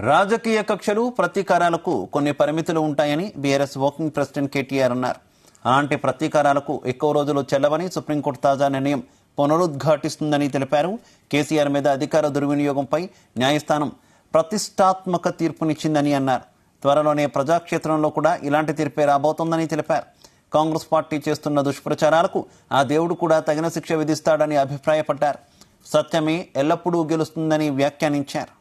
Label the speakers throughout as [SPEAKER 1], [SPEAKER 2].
[SPEAKER 1] రాజకీయ కక్షలు ప్రతీకారాలకు కొన్ని పరిమితులు ఉంటాయని బీఆర్ఎస్ వర్కింగ్ ప్రెసిడెంట్ కేటీఆర్ అన్నారు. అలాంటి ప్రతీకారాలకు ఎక్కువ రోజులు చెల్లవని సుప్రీంకోర్టు తాజా నిర్ణయం పునరుద్ఘాటిస్తుందని తెలిపారు. కేసీఆర్ మీద అధికార దుర్వినియోగంపై న్యాయస్థానం ప్రతిష్టాత్మక తీర్పునిచ్చిందని అన్నారు. త్వరలోనే ప్రజాక్షేత్రంలో కూడా ఇలాంటి తీర్పే రాబోతోందని తెలిపారు. కాంగ్రెస్ పార్టీ చేస్తున్న దుష్ప్రచారాలకు ఆ దేవుడు కూడా తగిన శిక్ష విధిస్తాడని అభిప్రాయపడ్డారు. సత్యమే ఎల్లప్పుడూ గెలుస్తుందని వ్యాఖ్యానించారు.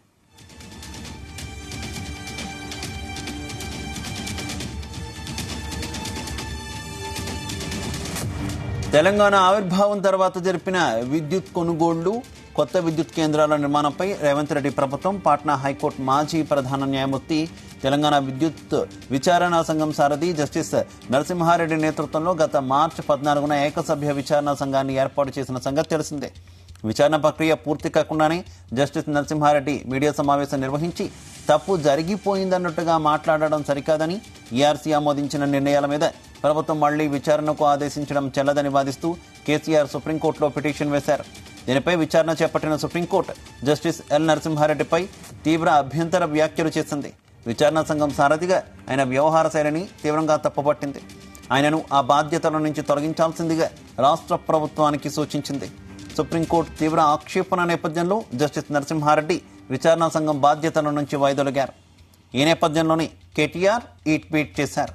[SPEAKER 1] తెలంగాణ ఆవిర్భావం తర్వాత జరిపిన విద్యుత్ కొనుగోళ్లు, కొత్త విద్యుత్ కేంద్రాల నిర్మాణంపై రేవంత్ రెడ్డి ప్రభుత్వం పాట్నా హైకోర్టు మాజీ ప్రధాన న్యాయమూర్తి, తెలంగాణ విద్యుత్ విచారణా సంఘం సారథి జస్టిస్ నరసింహారెడ్డి నేతృత్వంలో గత మార్చి 14న ఏకసభ్య విచారణా సంఘాన్ని ఏర్పాటు చేసిన సంగతి తెలిసిందే. విచారణ ప్రక్రియ పూర్తి కాకుండానే జస్టిస్ నరసింహారెడ్డి మీడియా సమావేశం నిర్వహించి తప్పు జరిగిపోయిందన్నట్టుగా మాట్లాడడం సరికాదని, ఈఆర్సీ ఆమోదించిన నిర్ణయాల మీద ప్రభుత్వం మళ్లీ విచారణకు ఆదేశించడం చెల్లదని వాదిస్తూ కేసీఆర్ సుప్రీంకోర్టులో పిటిషన్ వేశారు. దీనిపై విచారణ చేపట్టిన సుప్రీంకోర్టు జస్టిస్ ఎల్ నరసింహారెడ్డిపై తీవ్ర అభ్యంతర వ్యాఖ్యలు చేసింది. విచారణ సంఘం సారథిగా ఆయన వ్యవహార శైలిని తీవ్రంగా తప్పుపట్టింది. ఆయనను ఆ బాధ్యతల నుంచి తొలగించాల్సిందిగా రాష్ట్ర ప్రభుత్వానికి సూచించింది. సుప్రీంకోర్టు తీవ్ర ఆక్షేపణ నేపథ్యంలో జస్టిస్ నరసింహారెడ్డి విచారణ సంఘం బాధ్యతల నుంచి వైదొలిగారు. ఈ నేపథ్యంలోనే కేటీఆర్ ఈ ట్వీట్ చేశారు.